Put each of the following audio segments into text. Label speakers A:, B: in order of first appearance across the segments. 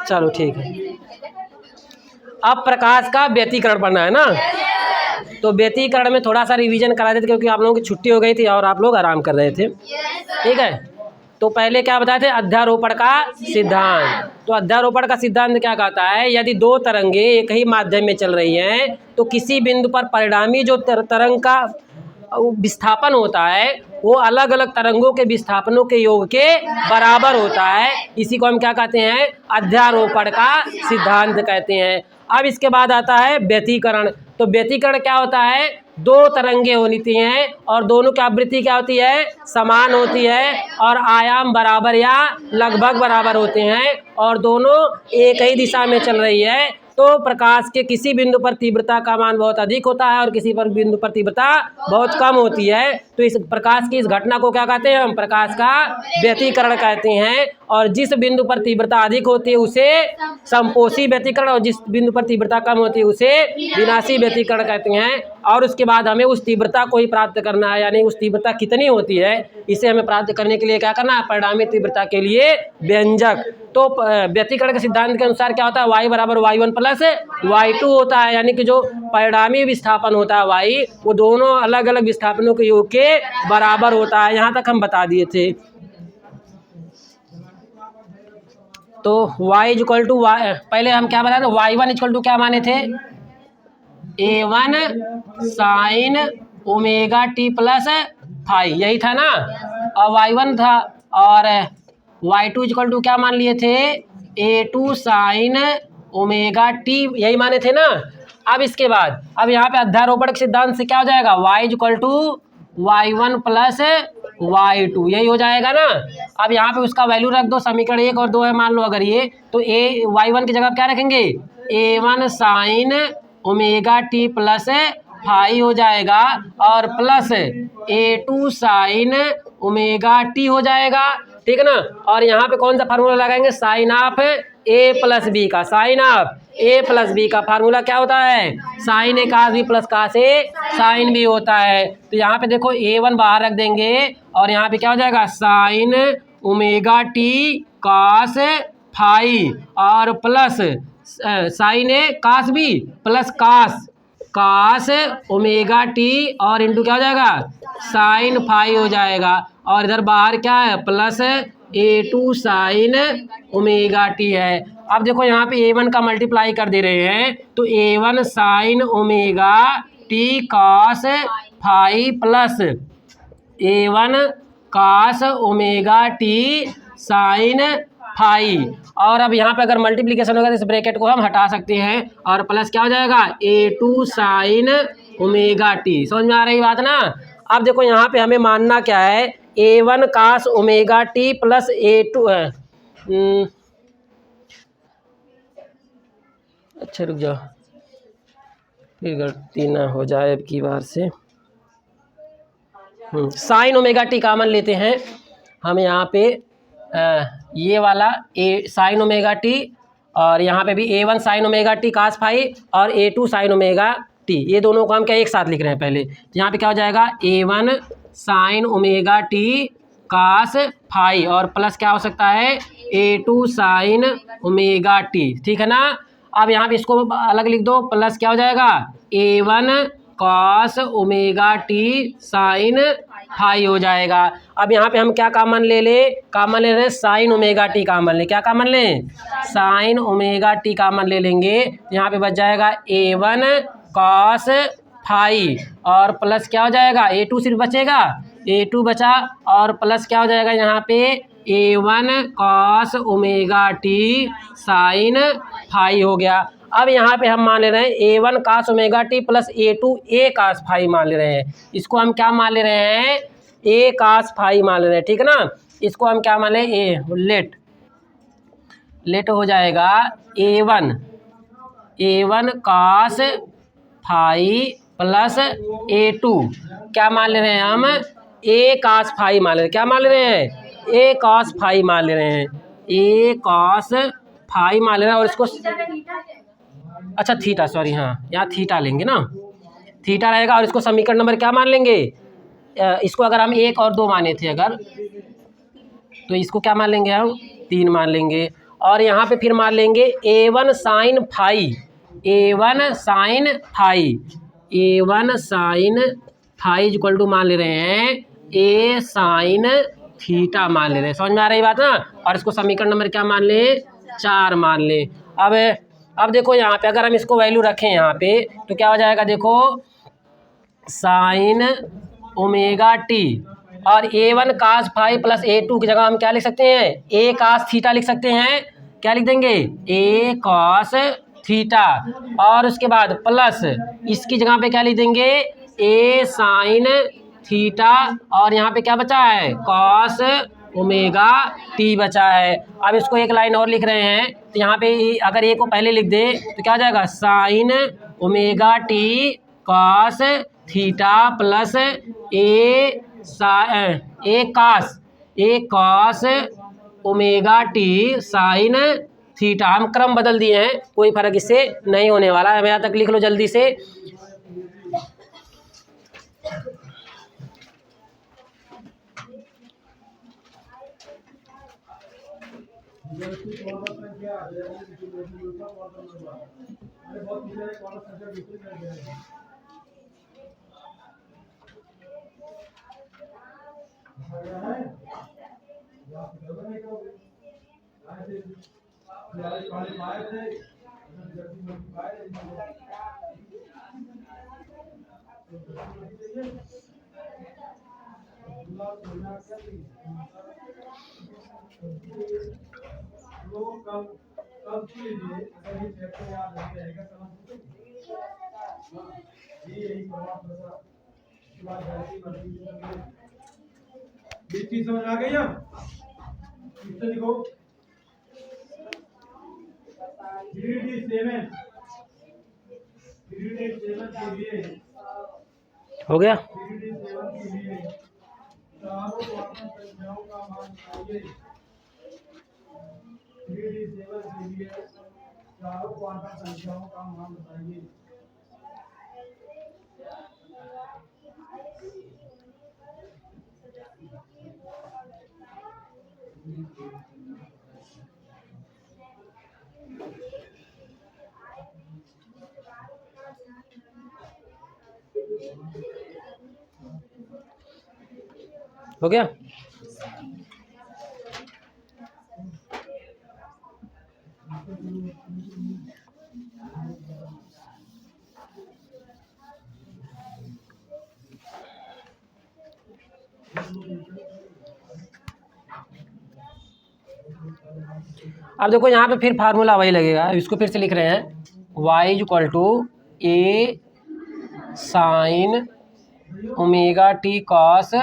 A: चलो ठीक है। अब प्रकाश का व्यतिकरण पढ़ना है ना, तो व्यतिकरण में थोड़ा सा रिवीजन करा देते क्योंकि आप लोगों की छुट्टी हो गई थी और आप लोग आराम कर रहे थे। ठीक है, तो पहले क्या बताए थे, अध्यारोपण का सिद्धांत। तो अध्यारोपण का सिद्धांत क्या कहता है, यदि दो तरंगे एक ही माध्यम में चल रही हैं तो किसी बिंदु पर परिणामी जो तरंग का विस्थापन होता है वो अलग अलग तरंगों के विस्थापनों के योग के बराबर होता है। इसी को हम क्या कहते हैं, अध्यारोपण का सिद्धांत कहते हैं। अब इसके बाद आता है व्यतिकरण। तो व्यतिकरण क्या होता है, दो तरंगे होती हैं और दोनों की आवृत्ति क्या होती है, समान होती है और आयाम बराबर या लगभग बराबर होते हैं और दोनों एक ही दिशा में चल रही है। तो प्रकाश के किसी बिंदु पर तीव्रता का मान बहुत अधिक होता है और किसी पर बिंदु पर तीव्रता बहुत कम होती है। तो इस प्रकाश की इस घटना को क्या कहते हैं, हम प्रकाश का व्यतिकरण कहते हैं। और जिस बिंदु पर तीव्रता अधिक होती है उसे संपोषी व्यतिकरण और जिस बिंदु पर तीव्रता कम होती है उसे विनाशी व्यतिकरण कहते हैं। और उसके बाद हमें उस तीव्रता को ही प्राप्त करना है, यानी उस तीव्रता कितनी होती है इसे हमें प्राप्त करने के लिए क्या करना है, परिणामी तीव्रता के लिए व्यंजक। तो व्यतिकरण के सिद्धांत के अनुसार क्या होता है, y बराबर y1 प्लस y2 होता है, यानी कि जो परिणामी विस्थापन होता है y वो दोनों अलग अलग विस्थापनों के योग के बराबर होता है। यहाँ तक हम बता दिए थे। तो y इक्वल टू y, पहले हम क्या बताए थे, y1 इक्वल टू क्या माने थे, a1 sine omega T plus phi, यही था ना, और y1 था। और y2 इक्वल टू क्या मान लिए थे, a2 साइन ओमेगा टी, यही माने थे ना। अब इसके बाद अब यहाँ पे अध्यारोपण के सिद्धांत से क्या हो जाएगा, y equal to y1 plus y2, यही हो जाएगा ना। अब यहाँ पे उसका वैल्यू रख दो, समीकरण 1 और 2 है मान लो अगर ये, तो y1 की जगह क्या रखेंगे, a1 sine omega T plus phi हो जाएगा और plus a2 sign omega T हो जाएगा, ठीक है ना। और यहाँ पे कौन सा फार्मूला लगाएंगे, sine of A plus B का, sine of A plus B का फार्मूला क्या होता है, sine A cos B plus cos A sine B होता है। तो यहाँ पे देखो a1 बाहर रख देंगे और यहाँ पे क्या हो जाएगा, sine omega T cos phi और plus sine A cos B plus cos cos omega T और इंटू क्या हो जाएगा, साइन फाई हो जाएगा। और इधर बाहर क्या है, plus a2 sign omega T है। अब देखो यहाँ पे a1 का मल्टीप्लाई कर दे रहे हैं, तो a1 sine omega T cos phi plus a1 cos omega T sine phi. और अब यहाँ पे अगर मल्टीप्लिकेशन होगा तो इस ब्रैकेट को हम हटा सकते हैं और प्लस क्या हो जाएगा, a2 साइन ओमेगा टी। समझ में आ रही बात ना। अब देखो यहाँ पे हमें मानना क्या है, a1 cos omega T plus a2 अच्छा रुक जाओ, फिर गलती ना हो जाए अब की बार से। साइन ओमेगा टी कॉमन लेते हैं हम यहाँ पे, ये वाला ए साइन ओमेगा टी और यहाँ पे भी a1 sine omega T cos phi और a2 साइन ओमेगा टी, ये दोनों को हम क्या एक साथ लिख रहे हैं पहले। यहाँ पे क्या हो जाएगा, a1 sine omega T cos phi और प्लस क्या हो सकता है, a2 साइन ओमेगा टी, ठीक है ना। अब यहाँ पे इसको अलग लिख दो, प्लस क्या हो जाएगा, a1 cos omega T sine phi हो जाएगा। अब यहाँ पे हम क्या कॉमन ले रहे हैं, साइन ओमेगा टी कॉमन ले, क्या कॉमन लें, साइन ओमेगा टी कॉमन ले लेंगे। यहाँ पे बच जाएगा a1 कॉस फाई और प्लस क्या हो जाएगा, a2 सिर्फ बचेगा, a2 बचा और प्लस क्या हो जाएगा यहाँ पे, a1 cos omega T sine phi हो गया। अब यहाँ पे हम मान ले रहे हैं a1 cos omega T plus a2 a cos phi मान ले रहे हैं। इसको हम क्या मान ले रहे हैं, ए कास फाई मान ले रहे हैं, ठीक है ना। इसको हम क्या मान ले, लेट हो जाएगा a1 कास फाई प्लस a2 क्या मान ले रहे हैं हम, ए कास फाई मान ले रहे हैं, क्या मान ले रहे हैं, ए कास फाई मान ले रहे हैं, ए कास फाई मान ले रहे हैं। और इसको अच्छा थीटा, सॉरी हाँ यहाँ थीटा लेंगे ना, थीटा रहेगा। और इसको समीकरण नंबर क्या मान लेंगे, इसको अगर हम 1 और 2 माने थे अगर, तो इसको क्या मान लेंगे हम, 3 मान लेंगे। और यहाँ पे फिर मान लेंगे A1 sine phi, A1 sine phi, A1 sine phi equal to मान ले रहे हैं A साइन थीटा मान ले रहे हैं। समझ में आ रही बात ना। और इसको समीकरण नंबर क्या मान लें, 4 मान लें। अब देखो यहाँ पे अगर हम इसको वैल्यू रखें यहाँ पे तो क्या हो जाएगा, देखो साइन ओमेगा टी और A1 कास फाई प्लस A2 की जगह हम क्या लिख सकते हैं, A कास थीटा लिख सकते हैं। क्या लिख देंगे, A कॉस थीटा, और उसके बाद प्लस इसकी जगह पे क्या लिख देंगे, A साइन थीटा, और यहाँ पे क्या बचा है, कॉस ओमेगा टी बचा है। अब इसको एक लाइन और लिख रहे हैं तो यहाँ पे अगर ए को पहले लिख दे तो क्या हो जाएगा, sine omega T cos theta plus A cos omega T sine theta. हम क्रम बदल दिए हैं, कोई फर्क इससे नहीं होने वाला है। यहाँ तक लिख लो जल्दी से। समझ आ गई। अब देखो 3D7 के लिए हो गया। 3D7 के लिए चारों क्वांटम संख्याओं का मान बताइए। 3D7 के लिए चारों क्वांटम संख्याओं का मान बताइए। हो गया। अब देखो यहाँ पे फिर फार्मूला वही लगेगा, इसको फिर से लिख रहे हैं y equal to a sine omega T cos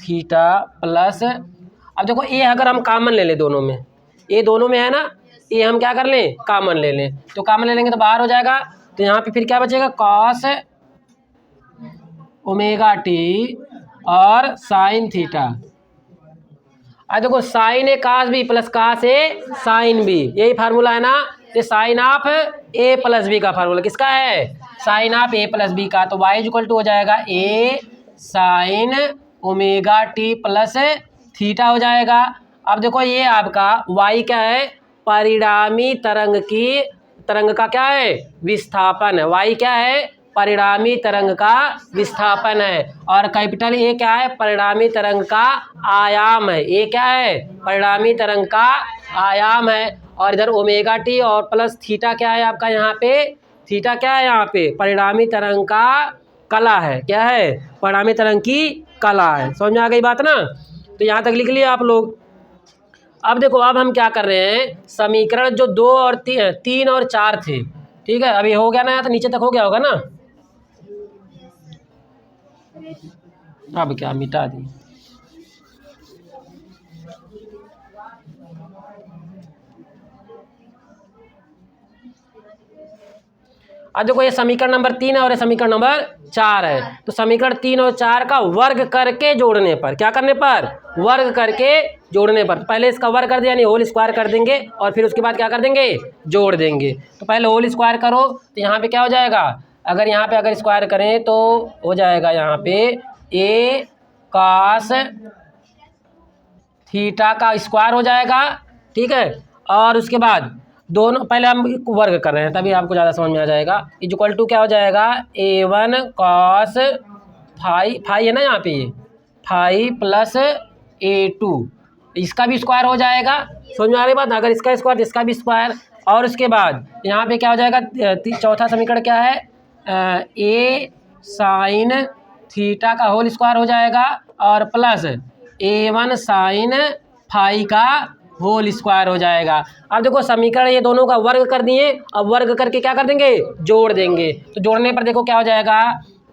A: theta plus, अब देखो ए अगर हम कामन ले लें दोनों में, ए दोनों में है ना, ए हम क्या कर लें, कामन ले लें, तो कामन ले लेंगे तो बाहर हो जाएगा। तो यहाँ पे फिर क्या बचेगा, कॉस ओमेगा टी और साइन थीटा। अब देखो sine A cos B plus cos A sine B, यही फार्मूला है ना। ये sine of A plus B का फार्मूला किसका है, sine of A plus B का। तो वाई इक्वल टू हो जाएगा A sine omega T plus theta हो जाएगा। अब देखो ये आपका वाई क्या है, परिणामी तरंग का क्या है, विस्थापन है। वाई क्या है, परिणामी तरंग का विस्थापन है। और कैपिटल ए क्या है, परिणामी तरंग का आयाम है। ए क्या है, परिणामी तरंग का आयाम है। और इधर ओमेगा टी और प्लस थीटा क्या है आपका, यहाँ पे थीटा क्या है, यहाँ पे परिणामी तरंग का कला है। क्या है, परिणामी तरंग की कला है। समझ में आ गई बात ना। तो यहाँ तक लिख लिया आप लोग। अब देखो अब हम क्या कर रहे हैं, समीकरण जो 2 और 3 और 4 थे, ठीक है, अभी हो गया ना, तो नीचे तक हो गया होगा ना। अब क्या मिटा दी। अब देखो ये समीकरण नंबर 3 है और ये समीकरण नंबर 4 है। तो समीकरण 3 और 4 का वर्ग करके जोड़ने पर, क्या करने पर, वर्ग करके जोड़ने पर, पहले इसका वर्ग कर दिया यानी होल स्क्वायर कर देंगे और फिर उसके बाद क्या कर देंगे, जोड़ देंगे। तो पहले होल स्क्वायर करो तो यहाँ पे क्या हो जाएगा, अगर यहाँ पे अगर स्क्वायर करें तो हो जाएगा यहाँ पे ए कास थीटा का स्क्वायर हो जाएगा, ठीक है। और उसके बाद दोनों पहले हम वर्ग कर रहे हैं तभी आपको ज़्यादा समझ में आ जाएगा। इक्वल टू क्या हो जाएगा A1 कॉस फाई फाई है ना यहाँ पे, ये फाई प्लस A2, इसका भी स्क्वायर हो जाएगा। समझ में आ रही बात, अगर इसका स्क्वायर इसका भी स्क्वायर। और उसके बाद यहाँ पे क्या हो जाएगा, चौथा समीकरण क्या है, A साइन थीटा का होल स्क्वायर हो जाएगा और प्लस A1 साइन फाई का होल स्क्वायर हो जाएगा। अब देखो समीकरण ये दोनों का वर्ग कर दिए, अब वर्ग करके क्या कर देंगे, जोड़ देंगे। तो जोड़ने पर देखो क्या हो जाएगा,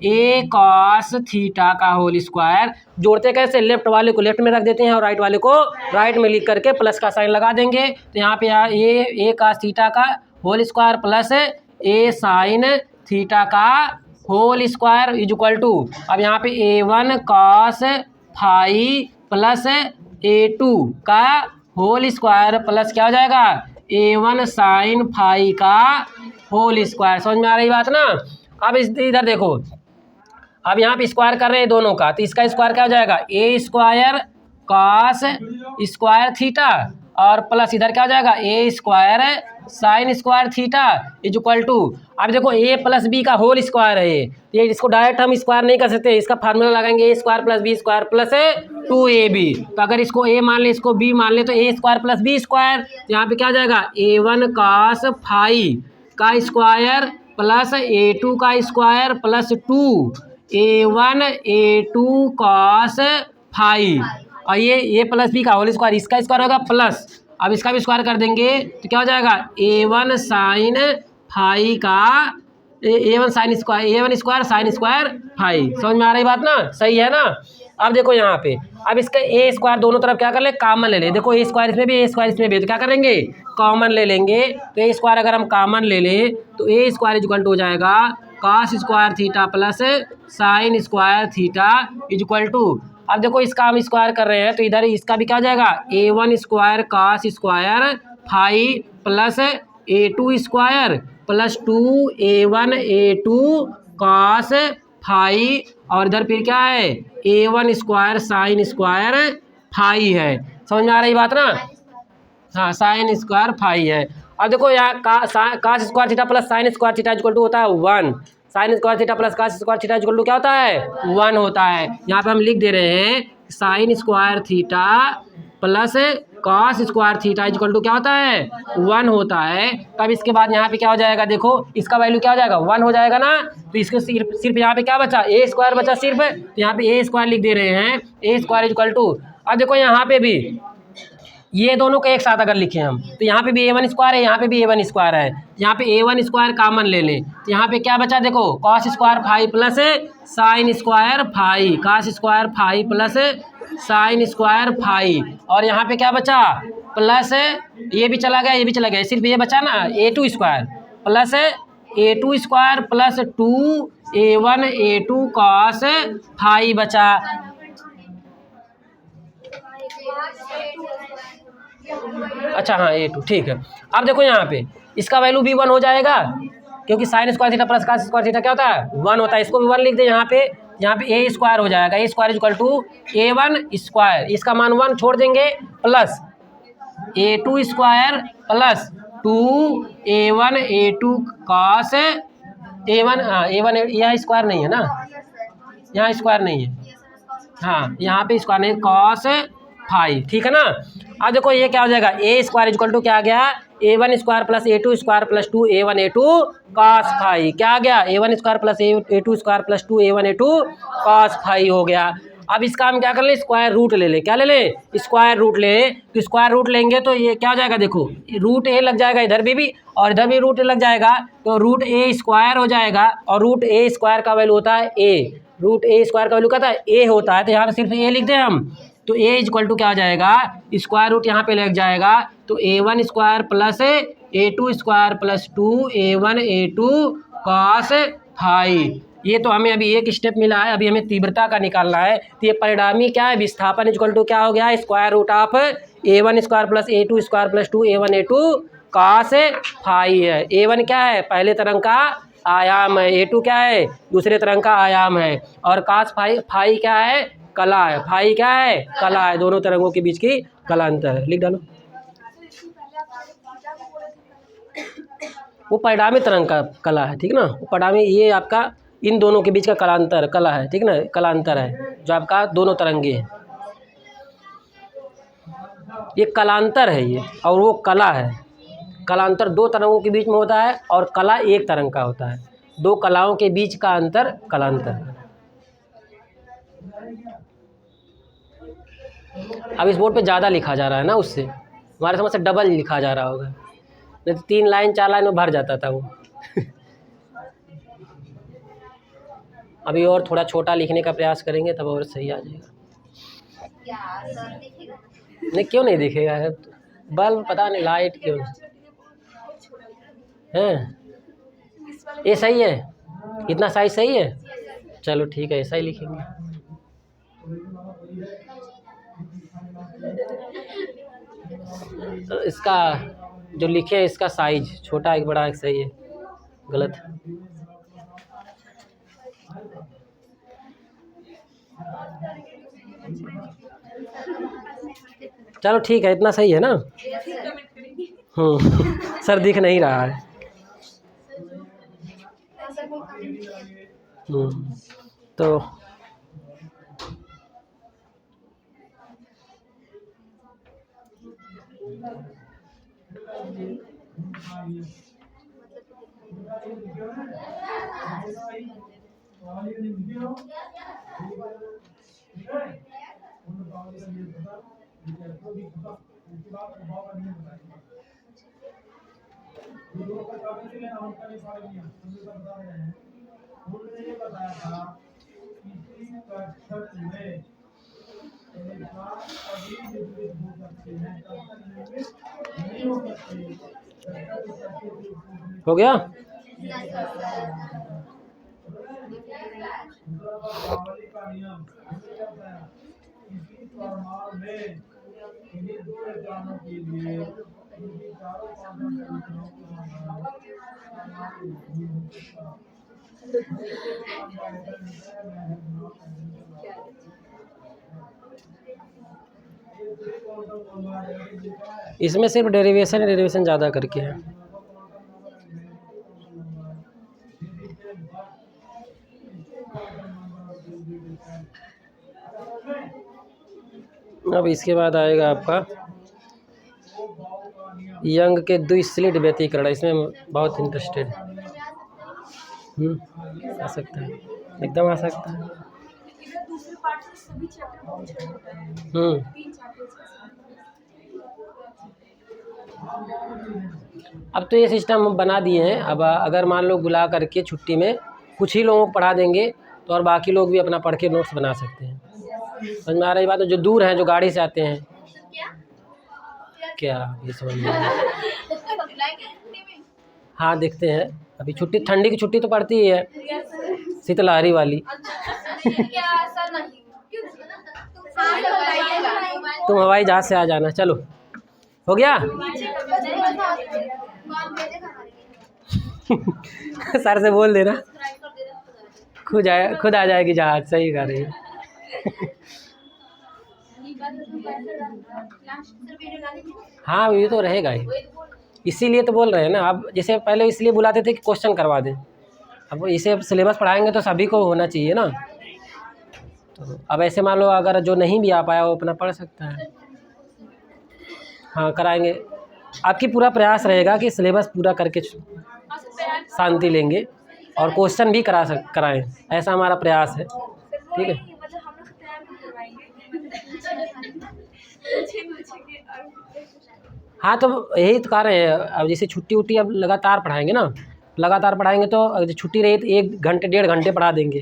A: ए कॉस थीटा का होल स्क्वायर। जोड़ते कैसे, लेफ्ट वाले को लेफ्ट में रख देते हैं और राइट वाले को राइट में लिख करके प्लस का साइन लगा देंगे। तो यहाँ पे ए कॉस थीटा का whole square plus a sine theta का whole square is equal to, अब यहाँ पे A1 cos phi plus A2 का होल स्क्वायर प्लस क्या हो जाएगा A1 साइन फाई का होल स्क्वायर। समझ में आ रही बात ना। अब इस इधर देखो, अब यहाँ पे स्क्वायर कर रहे हैं दोनों का, तो इसका स्क्वायर क्या हो जाएगा A square cos square theta और प्लस इधर क्या हो जाएगा A square sine square theta is equal to, अब देखो ए प्लस बी का होल स्क्वायर है ये, इसको डायरेक्ट हम स्क्वायर नहीं कर सकते, इसका फार्मूला लगाएंगे A square plus B square plus 2ab। तो अगर इसको ए मान ले इसको बी मान ले तो ए स्क्वायर प्लस बी स्क्वायर, यहाँ पे क्या हो जाएगा A1 कॉस फाई का स्क्वायर प्लस A2 का square plus 2A1 A2 cos phi, और ये प्लस बी का होल स्क्वायर, इसका स्क्वायर होगा प्लस, अब इसका भी स्क्वायर कर देंगे तो क्या हो जाएगा A1 साइन फाई का A1 sine square A1 square sine square phi. समझ में आ रही बात ना, सही है ना। अब देखो यहाँ पे, अब इसका ए स्क्वायर दोनों तरफ क्या कर ले, कॉमन ले ले। देखो ए स्क्वायर इसमें भी ए स्क्वायर इसमें भी, तो क्या करेंगे कॉमन ले लेंगे। तो ए स्क्वायर अगर हम कॉमन ले लें तो ए स्क्वायर इक्वल टू हो जाएगा cos square theta plus sine square theta is equal to, अब देखो इसका हम स्क्वायर कर रहे हैं तो इधर इसका भी क्या हो जाएगा A1 square cos square phi plus A2 square plus 2A1 A2 cos phi, और इधर फिर क्या है A1 square sine square phi है। समझ में आ रही बात ना, हाँ साइन स्क्वायर फाई है। अब देखो यहाँ cos square theta plus sine square theta equal to होता है 1, sine square theta plus cos square theta equal to क्या होता है 1 होता है। यहाँ पे हम लिख दे रहे हैं sine square theta plus cos square theta equal to क्या होता है 1 होता है। तब इसके बाद यहाँ पे क्या हो जाएगा, देखो इसका वैल्यू क्या हो जाएगा 1 हो जाएगा ना, तो इसके सिर्फ यहाँ पे क्या बचा ए स्क्वायर बचा सिर्फ, तो यहाँ पे ए स्क्वायर लिख दे रहे हैं ए स्क्वायर इक्वल टू। अब देखो यहाँ पे भी ये दोनों को एक साथ अगर लिखें हम तो यहाँ पे भी A1 स्क्वायर है, यहाँ पे भी A1 स्क्वायर है, यहाँ पे A1 स्क्वायर कॉमन ले लें तो यहाँ पे क्या बचा, देखो cos square phi plus sine square phi, cos square phi plus sine square phi, और यहाँ पे क्या बचा प्लस ये भी चला गया ये भी चला गया, सिर्फ ये बचा ना A2 square plus A2 square plus 2A1 A2 cos phi बचा। अच्छा हाँ A2 ठीक है। अब देखो यहाँ पे इसका वैल्यू भी 1 हो जाएगा क्योंकि sign square theta plus cos square theta क्या होता है 1 होता है, इसको भी 1 लिख दे यहाँ पे ए स्क्वायर हो जाएगा, A square equal to A1 square, इसका मान 1 छोड़ देंगे plus A2 square plus 2A1 A2 cos A1 A1 यहाँ स्क्वायर नहीं है ना, यहाँ स्क्वायर नहीं है, हाँ यहाँ पे स्क्वायर नहीं कॉस फाई, ठीक है ना। अब देखो ये क्या हो जाएगा ए स्क्वायर इक्वल टू क्या आ गया A1 square plus A2 square plus 2A1 A2 cos phi, क्या आ गया A1 square plus A2 square plus 2A1 A2 cos phi हो गया। अब इसका हम क्या कर ले स्क्वायर रूट ले ले, क्या ले ले स्क्वायर रूट ले, तो स्क्वायर रूट लेंगे तो ये क्या हो जाएगा, देखो रूट ए लग जाएगा इधर भी और इधर भी रूट लग जाएगा, तो रूट ए स्क्वायर हो जाएगा, और रूट ए स्क्वायर का वैल्यू होता है ए, रूट ए स्क्वायर का वैल्यू क्या होता है ए होता है, तो यहाँ पे सिर्फ ए लिख दें हम, तो ए इक्वल टू क्या हो जाएगा स्क्वायर रूट यहाँ पे लग जाएगा, तो A1 square plus A2 square plus 2A1 A2 cos phi. ये तो हमें अभी एक स्टेप मिला है, अभी हमें तीव्रता का निकालना है, तो ये परिणामी क्या है विस्थापन इक्वल टू क्या हो गया square root of A1 square plus A2 square plus 2A1 A2 cos phi है। A1 क्या है पहले तरंग का आयाम है, A2 क्या है दूसरे तरंग का आयाम है, और कॉस फाई क्या है कला है, फाई क्या है कला है, दोनों तरंगों के बीच की कला अंतर है। लिख डालो। वो परिणामी तरंग का कला है, ठीक ना। वो परिणामी, ये आपका इन दोनों के बीच का कला है, ठीक ना, कलांतर है जो आपका दोनों तरंगे हैं, ये कलांतर है ये, और वो कला है। कलांतर दो तरंगों के बीच में होता है और कला एक तरंग का होता है। दो कलाओं के बीच का अंतर कलांतर है। अब इस बोर्ड पे ज़्यादा लिखा जा रहा है ना, उससे हमारे समझ से डबल लिखा जा रहा होगा, नहीं तो 3 लाइन 4 लाइन में भर जाता था वो। अभी और थोड़ा छोटा लिखने का प्रयास करेंगे तब और सही आ जाएगा। नहीं, क्यों नहीं दिखेगा, बल्ब पता नहीं लाइट क्यों है। ये सही है, इतना साइज सही है, चलो ठीक है, ऐसा ही लिखेंगे। तो इसका जो लिखे इसका साइज छोटा एक बड़ा एक सही है, गलत। चलो ठीक है, इतना सही है ना। सर दिख नहीं रहा है। तो हो गया। इसमें सिर्फ डेरिवेशन ज़्यादा करके है। अब इसके बाद आएगा आपका यंग के द्विस्लिट व्यतिकरण। इसमें बहुत इंटरेस्टेड आ सकता है, एकदम आ सकता है। अब तो ये सिस्टम हम बना दिए हैं। अब अगर मान लो बुला करके छुट्टी में कुछ ही लोगों को पढ़ा देंगे तो और बाकी लोग भी अपना पढ़ के नोट्स बना सकते हैं। समझ में आ रही बात है? जो दूर हैं, जो गाड़ी से आते हैं, क्या ये समझ में आ रहा है? हाँ देखते हैं। अभी छुट्टी, ठंडी की छुट्टी तो पड़ती ही है, शीतलहरी वाली। तुम हवाई जहाज से आ जाना। चलो हो गया। सर से बोल देना, खुद आ जाएगी जहाज। सही कर रही है। हाँ ये तो रहेगा ही, इसीलिए तो बोल रहे हैं ना। अब जैसे पहले इसलिए बुलाते थे कि क्वेश्चन करवा दें, अब इसे सिलेबस पढ़ाएंगे तो सभी को होना चाहिए ना। तो अब ऐसे मान लो अगर जो नहीं भी आ पाया वो अपना पढ़ सकता है। हाँ कराएंगे, आपकी पूरा प्रयास रहेगा कि सिलेबस पूरा करके शांति लेंगे और क्वेश्चन भी कराएं, ऐसा हमारा प्रयास है। ठीक है। हाँ तो यही तो कारण है। अब जैसे छुट्टी उट्टी अब लगातार पढ़ाएंगे ना, लगातार पढ़ाएंगे तो अगर छुट्टी रही तो 1 घंटे 1.5 घंटे पढ़ा देंगे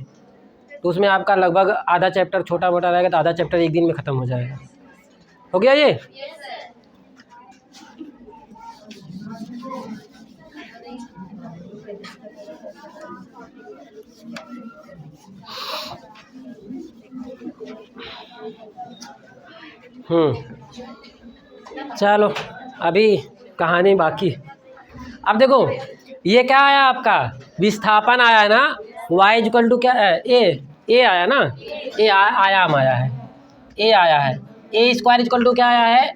A: तो उसमें आपका लगभग आधा चैप्टर छोटा मोटा रहेगा तो आधा चैप्टर एक दिन में ख़त्म हो जाएगा। हो गया ये। चलो अभी कहानी बाकी। अब देखो ये क्या आया आपका, विस्थापन आया है ना। y इक्वल टू क्या है, ए आया ना, ए आयाम आया है, ए आया है। ए स्क्वायर इक्वल टू क्या आया है,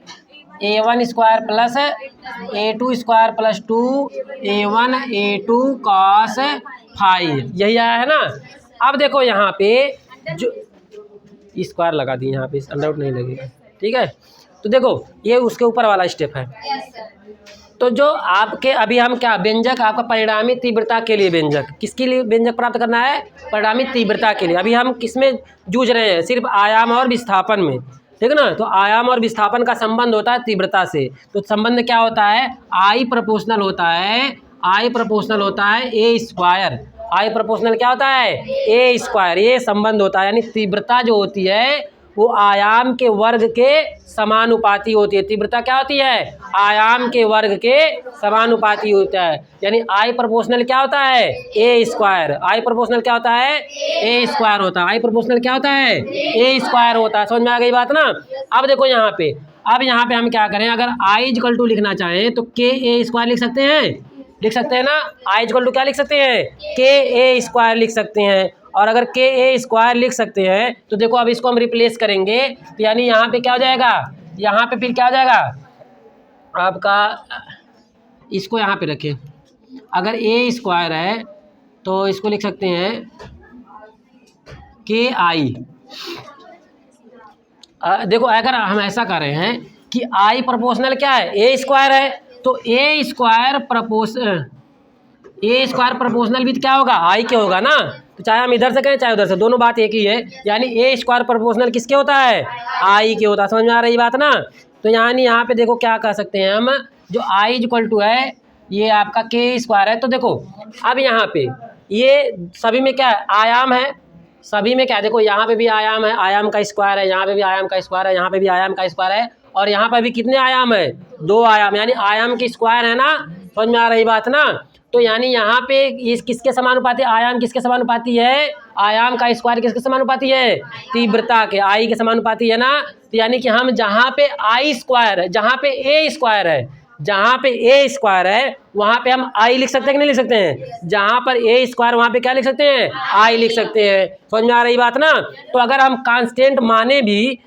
A: A1 square plus A2 square plus 2A1 A2 cos five, यही आया है ना। अब देखो यहाँ पे जो स्क्वायर लगा दी, यहाँ पे अंडर रूट नहीं लगेगा, ठीक है। तो देखो ये उसके ऊपर वाला स्टेप है। तो जो आपके अभी हम क्या व्यंजक आपका परिणामी तीव्रता के लिए व्यंजक, किसके लिए व्यंजक प्राप्त करना है? परिणामी तीव्रता के लिए। अभी हम किस में जूझ रहे हैं? सिर्फ आयाम और विस्थापन में, ठीक है ना। तो आयाम और विस्थापन का संबंध होता है तीव्रता से। तो संबंध क्या होता है? आई प्रोपोर्शनल होता है, आई प्रोपोर्शनल होता है ए स्क्वायर। आई प्रोपोर्शनल क्या होता है? ए स्क्वायर। ये संबंध होता है, यानी तीव्रता जो होती है वो आयाम के वर्ग के समानुपाती होती है। तीव्रता क्या होती है? आयाम के वर्ग के समानुपाती होता है। यानी आई प्रोपोर्शनल क्या होता है? ए स्क्वायर। आई प्रोपोर्शनल क्या होता है? ए स्क्वायर होता है। आई प्रोपोर्शनल क्या होता है? ए स्क्वायर होता है। समझ में आ गई बात ना। अब देखो यहाँ पे, अब यहाँ पे हम क्या करें? अगर आई इक्वल टू लिखना चाहें तो के ए स्क्वायर लिख सकते हैं, लिख सकते हैं ना। आई इक्वल टू क्या लिख सकते हैं? के ए स्क्वायर लिख सकते हैं। और अगर के ए स्क्वायर लिख सकते हैं तो देखो अब इसको हम रिप्लेस करेंगे, तो यानी यहाँ पे क्या हो जाएगा? यहाँ पे फिर क्या हो जाएगा आपका? इसको यहाँ पे रखें, अगर ए स्क्वायर है तो इसको लिख सकते हैं के आई। देखो अगर हम ऐसा कर रहे हैं कि आई प्रोपोर्शनल क्या है? ए स्क्वायर है, तो ए स्क्वायर प्रोपोर्शनल भी क्या होगा? आई के होगा ना। तो चाहे हम इधर से कहें चाहे उधर से, दोनों बात एक ही है। यानी ए स्क्वायर प्रोपोर्शनल किसके होता है? आई के होता है। समझ में आ रही बात ना। तो यानी यहाँ पे देखो क्या कह सकते हैं हम, जो आई इक्वल टू है ये आपका के स्क्वायर है। तो देखो अब यहाँ पे ये सभी में क्या है? आयाम है। सभी में क्या है? देखो यहाँ पे भी आयाम है, आयाम का स्क्वायर है, यहाँ पे भी आयाम का स्क्वायर है, यहाँ पे भी आयाम का स्क्वायर है, और यहाँ पर भी कितने आयाम है? दो आयाम, यानी आयाम की स्क्वायर है ना। समझ में आ रही बात ना। तो यानी यहाँ पे इस किसके समानुपाती? आयाम किसके समानुपाती है? आयाम का स्क्वायर किसके समानुपाती है? तीव्रता के, आई के समानुपाती है ना। तो यानी कि हम जहाँ पे आई स्क्वायर है, जहाँ पे ए स्क्वायर है, जहाँ पे ए स्क्वायर है वहाँ पे हम आई लिख सकते हैं कि नहीं लिख सकते हैं? जहाँ पर ए स्क्वायर वहाँ पे क्या लिख सकते हैं? आई लिख सकते हैं। समझ में आ रही बात ना। तो अगर हम कांस्टेंट माने भी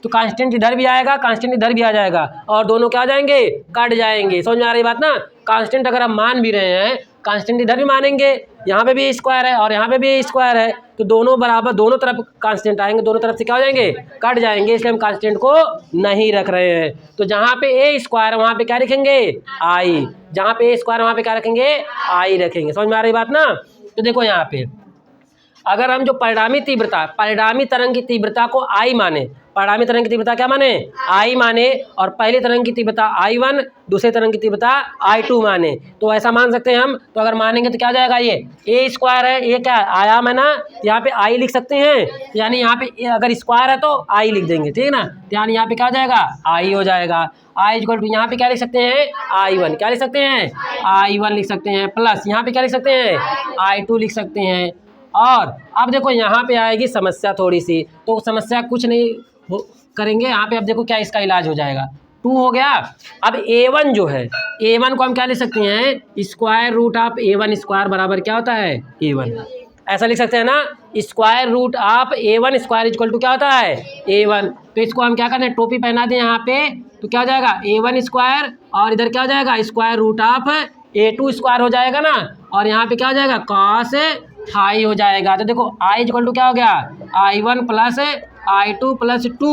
A: तो कांस्टेंट इधर भी आएगा, कांस्टेंट इधर भी आ जाएगा, और दोनों क्या हो जाएंगे? कट जाएंगे। समझ में आ रही बात ना। कांस्टेंट अगर हम मान भी रहे हैं, कांस्टेंट इधर भी मानेंगे, यहाँ पे भी स्क्वायर है और यहाँ पे भी स्क्वायर है, तो दोनों बराबर, दोनों तरफ कांस्टेंट आएंगे, दोनों तरफ से क्या हो जाएंगे? कट जाएंगे। इसलिए हम कांस्टेंट को नहीं रख रहे हैं। तो जहाँ पे ए स्क्वायर वहाँ पे क्या रखेंगे? आई। जहाँ पे ए स्क्वायर वहाँ पे क्या रखेंगे? आई रखेंगे। समझ में आ रही बात ना। तो देखो यहाँ पे अगर हम जो परिणामी तीव्रता, परिणामी तरंग की तीव्रता को आई माने, परिणामी तरंग की तीव्रता क्या माने? आई माने, और पहली तरंग की तीव्रता I1, दूसरे तरंग की तीव्रता I2 माने, तो ऐसा मान सकते हैं हम। तो अगर मानेंगे तो क्या हो जाएगा? ये ए स्क्वायर है, ये क्या है? आयाम है ना, यहाँ पे आई लिख सकते हैं। यानी यहाँ पे अगर स्क्वायर है तो आई लिख देंगे, ठीक है ना। यानी यहाँ पे क्या हो जाएगा? आई हो जाएगा। आई इक्वल टू यहाँ पे क्या लिख सकते हैं? I1। क्या लिख सकते हैं? I1 लिख सकते हैं, प्लस यहाँ पे क्या लिख सकते हैं? I2 लिख सकते हैं। और अब देखो यहाँ पे आएगी समस्या थोड़ी सी, तो समस्या कुछ नहीं करेंगे यहाँ पे। अब देखो क्या इसका इलाज हो जाएगा। 2 हो गया। अब A1 जो है, A1 को हम क्या लिख सकते हैं? Square root of A1 square बराबर क्या होता है? A1। ऐसा लिख सकते हैं ना, square root of A1 square equal to क्या होता है? A1। तो इसको हम क्या करते हैं? टोपी पहना दें यहाँ पे, तो क्या हो जाएगा? A1 स्क्वायर, और इधर क्या हो जाएगा? Square root of A2 square हो जाएगा ना, और यहाँ पे क्या हो जाएगा? कॉस फाई हो जाएगा। तो देखो आई इक्वल टू क्या हो गया? I1 plus I2 plus 2।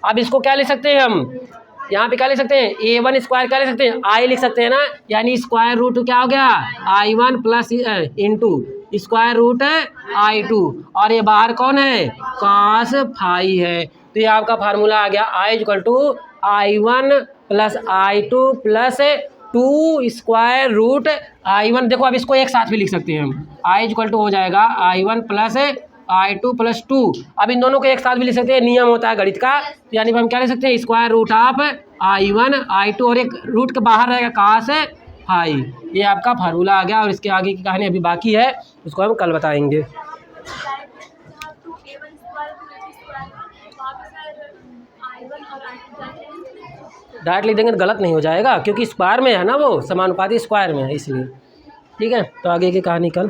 A: अब इसको क्या लिख सकते हैं हम? यहाँ पे क्या लिख सकते हैं? A1 स्क्वायर क्या लिख सकते हैं? आई लिख सकते हैं ना। यानी स्क्वायर रूट क्या हो गया? I1 plus into square root I2, और ये बाहर कौन है? कॉस फाई है। तो ये आपका फार्मूला आ गया, I equal to I1 plus I2 plus 2 square root I1। देखो अब इसको एक साथ भी लिख सकते हैं हम, आई इक्वल टू हो जाएगा I1 प्लस I2 प्लस 2। अब इन दोनों को एक साथ भी लिख सकते हैं, नियम होता है गणित का। तो यानी हम क्या लिख सकते हैं? Square root of I1 I2, और एक रूट के बाहर रहेगा कॉस फाई। ये आपका फार्मूला आ गया, और इसके आगे की कहानी अभी बाकी है, उसको हम कल बताएंगे। डायरेक्ट लिख देंगे तो गलत नहीं हो जाएगा, क्योंकि स्क्वायर में है ना, वो समानुपाती स्क्वायर में है, इसलिए। ठीक है, तो आगे की कहानी कल।